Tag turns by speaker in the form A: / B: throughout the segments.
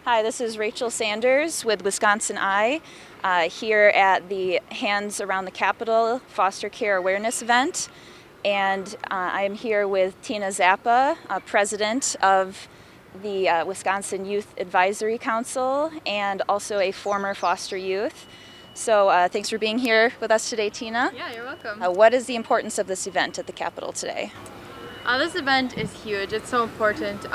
A: Hi, this is Rachel Sanders with WisconsinEye here at the Hands Around the Capitol Foster Care Awareness Event. And I'm here with Tina Czappa, president of the Wisconsin Youth Advisory Council and also a former foster youth. So thanks for being here with us today, Tina.
B: Yeah, you're welcome.
A: What is the importance of this event at the Capitol today?
B: This event is huge. It's so important.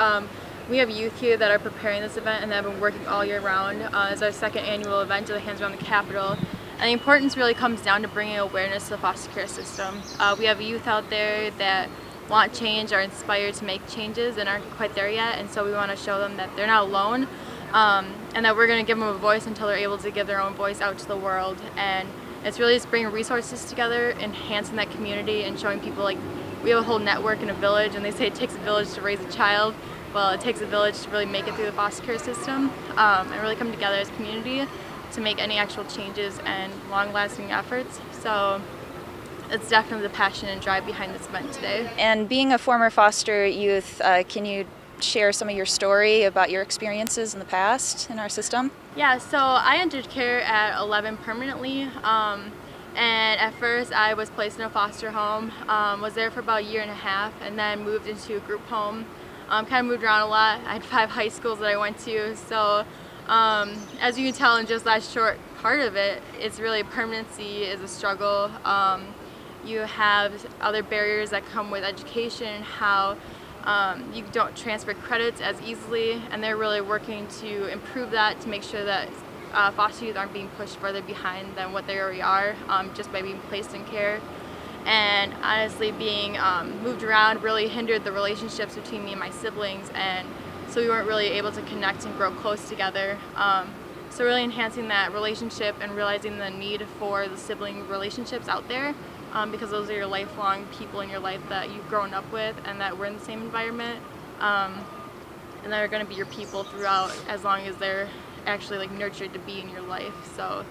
B: We have youth here that are preparing this event and that have been working all year round. It's our second annual event of the Hands Around the Capitol. And the importance really comes down to bringing awareness to the foster care system. We have youth out there that want change, are inspired to make changes and aren't quite there yet. And so we want to show them that they're not alone and that we're going to give them a voice until they're able to give their own voice out to the world. And it's really just bringing resources together, enhancing that community and showing people like we have a whole network in a village, and they say it takes a village to raise a child. Well, it takes a village to really make it through the foster care system and really come together as a community to make any actual changes and long-lasting efforts. So it's definitely the passion and drive behind this event today.
A: And being a former foster youth, can you share some of your story about your experiences in the past in our system?
B: Yeah, so I entered care at 11 permanently. And at first I was placed in a foster home, was there for about a year and a half, and then moved into a group home. Kind of moved around a lot. I had 5 high schools that I went to, so as you can tell in just that short part of it, it's really permanency is a struggle. You have other barriers that come with education, how you don't transfer credits as easily, and they're really working to improve that to make sure that foster youth aren't being pushed further behind than what they already are just by being placed in care. And honestly, being moved around really hindered the relationships between me and my siblings, and so we weren't really able to connect and grow close together. So really enhancing that relationship and realizing the need for the sibling relationships out there, because those are your lifelong people in your life that you've grown up with and that were in the same environment, and that are going to be your people throughout as long as they're actually like nurtured to be in your life. So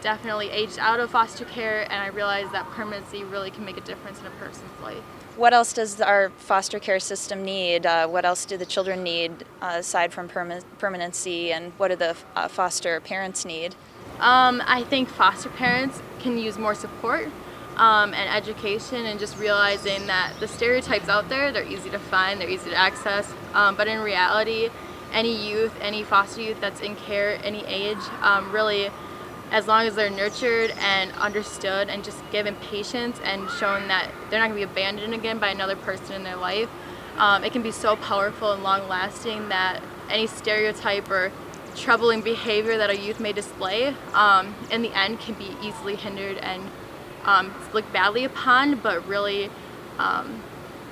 B: definitely aged out of foster care, and I realized that permanency really can make a difference in a person's life.
A: What else does our foster care system need? What else do the children need aside from permanency, and what do the foster parents need?
B: I think foster parents can use more support and education, and just realizing that the stereotypes out there, they're easy to find, they're easy to access, but in reality, any youth, any foster youth that's in care, any age, really, as long as they're nurtured and understood and just given patience and shown that they're not going to be abandoned again by another person in their life, it can be so powerful and long-lasting that any stereotype or troubling behavior that a youth may display, in the end can be easily hindered and looked badly upon, but really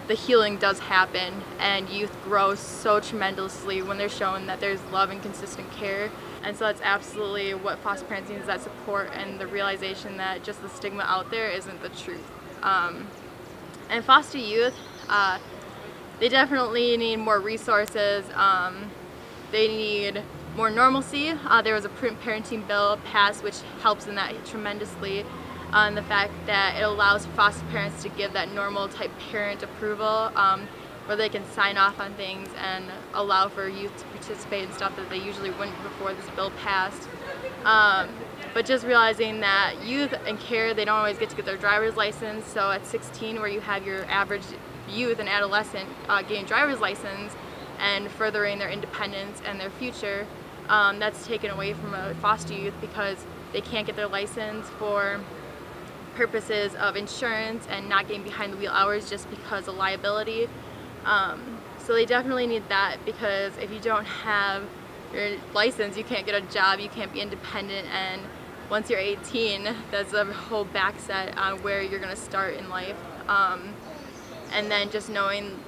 B: the healing does happen, and youth grow so tremendously when they're shown that there's love and consistent care. And so that's absolutely what foster parents need, is that support and the realization that just the stigma out there isn't the truth. And foster youth, they definitely need more resources. They need more normalcy. There was a parenting bill passed which helps in that tremendously. And the fact that it allows foster parents to give that normal type parent approval, where they can sign off on things and allow for youth to participate in stuff that they usually wouldn't before this bill passed. But just realizing that youth in care, they don't always get to get their driver's license, so at 16, where you have your average youth and adolescent getting driver's license and furthering their independence and their future, that's taken away from a foster youth because they can't get their license for purposes of insurance and not getting behind the wheel hours just because of liability. So they definitely need that, because if you don't have your license, you can't get a job, you can't be independent, and once you're 18, that's a whole back set on where you're going to start in life. And then just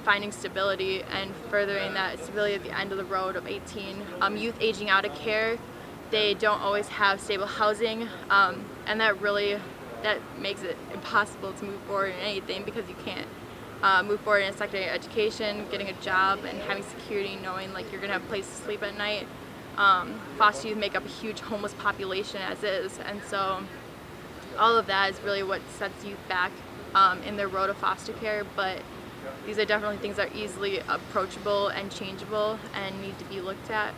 B: finding stability and furthering that, it's really at the end of the road of 18. Youth aging out of care, they don't always have stable housing, and that makes it impossible to move forward in anything, because you can't move forward in a secondary education, getting a job, and having security, knowing like you're gonna have a place to sleep at night. Foster youth make up a huge homeless population as is, and so all of that is really what sets youth back in their road of foster care. But these are definitely things that are easily approachable and changeable and need to be looked at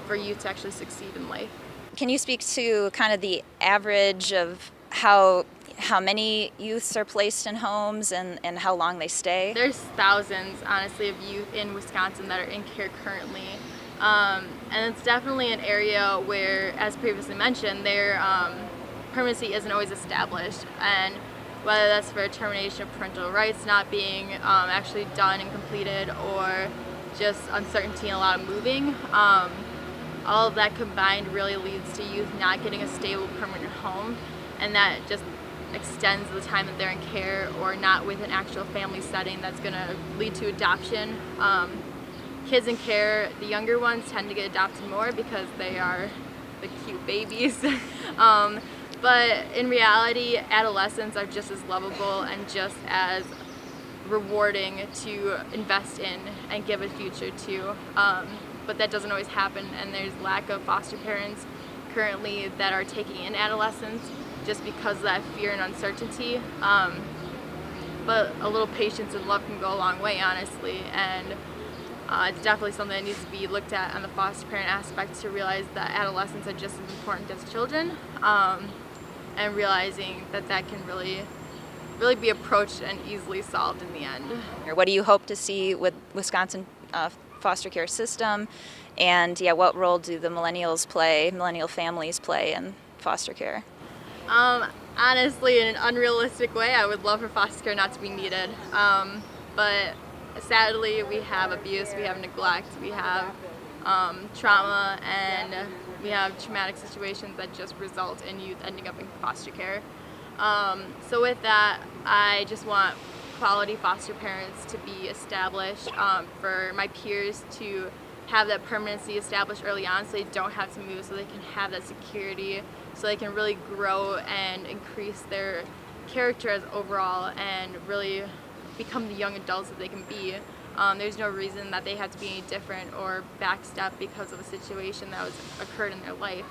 B: for youth to actually succeed in life.
A: Can you speak to kind of the average of how many youths are placed in homes and how long they stay?
B: There's thousands, honestly, of youth in Wisconsin that are in care currently. And it's definitely an area where, as previously mentioned, their permanency isn't always established. And whether that's for termination of parental rights not being actually done and completed, or just uncertainty and a lot of moving, all of that combined really leads to youth not getting a stable permanent home, and that just extends the time that they're in care or not with an actual family setting that's going to lead to adoption. Kids in care, the younger ones tend to get adopted more because they are the cute babies. But in reality, adolescents are just as lovable and just as rewarding to invest in and give a future to. But that doesn't always happen, and there's lack of foster parents currently that are taking in adolescents just because of that fear and uncertainty. But a little patience and love can go a long way, honestly, and it's definitely something that needs to be looked at on the foster parent aspect, to realize that adolescents are just as important as children, and realizing that that can really be approached and easily solved in the end.
A: What do you hope to see with Wisconsin foster care system, and what role do the millennial families play in foster care?
B: Honestly, in an unrealistic way, I would love for foster care not to be needed. But sadly, we have abuse, we have neglect, we have trauma, and we have traumatic situations that just result in youth ending up in foster care. So with that, I just want quality foster parents to be established, for my peers to have that permanency established early on, so they don't have to move, so they can have that security, so they can really grow and increase their character as overall and really become the young adults that they can be. There's no reason that they have to be any different or backstep because of a situation that was occurred in their life.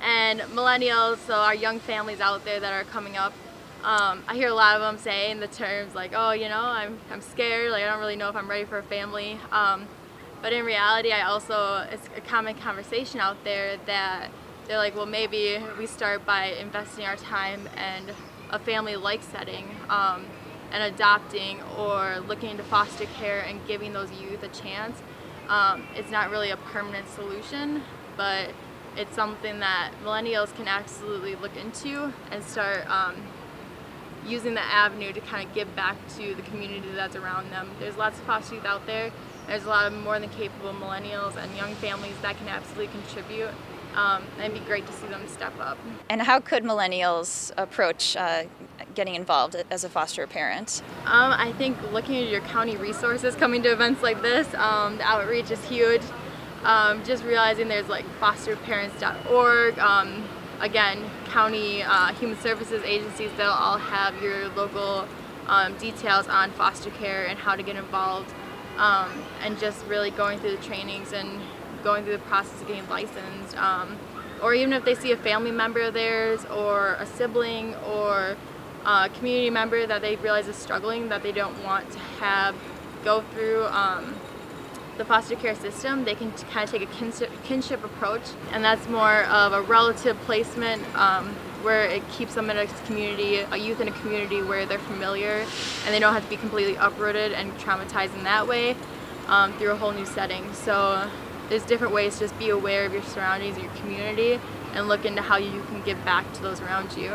B: And millennials, so our young families out there that are coming up, I hear a lot of them saying the terms like, oh, I'm scared, like I don't really know if I'm ready for a family. But in reality, it's a common conversation out there that they're like, well, maybe we start by investing our time in a family-like setting, and adopting or looking into foster care and giving those youth a chance. It's not really a permanent solution, but it's something that millennials can absolutely look into and start using the avenue to kind of give back to the community that's around them. There's lots of foster youth out there. There's a lot of more than capable millennials and young families that can absolutely contribute. And it'd be great to see them step up.
A: And how could millennials approach getting involved as a foster parent?
B: I think looking at your county resources, coming to events like this, the outreach is huge. Just realizing there's like fosterparents.org, again, county human services agencies that'll all have your local details on foster care and how to get involved, and just really going through the trainings and going through the process of getting licensed, or even if they see a family member of theirs or a sibling or a community member that they realize is struggling, that they don't want to have go through the foster care system, they can kind of take a kinship approach, and that's more of a relative placement, where it keeps them in a community, a youth in a community where they're familiar and they don't have to be completely uprooted and traumatized in that way, through a whole new setting. So there's different ways to just be aware of your surroundings and your community and look into how you can give back to those around you.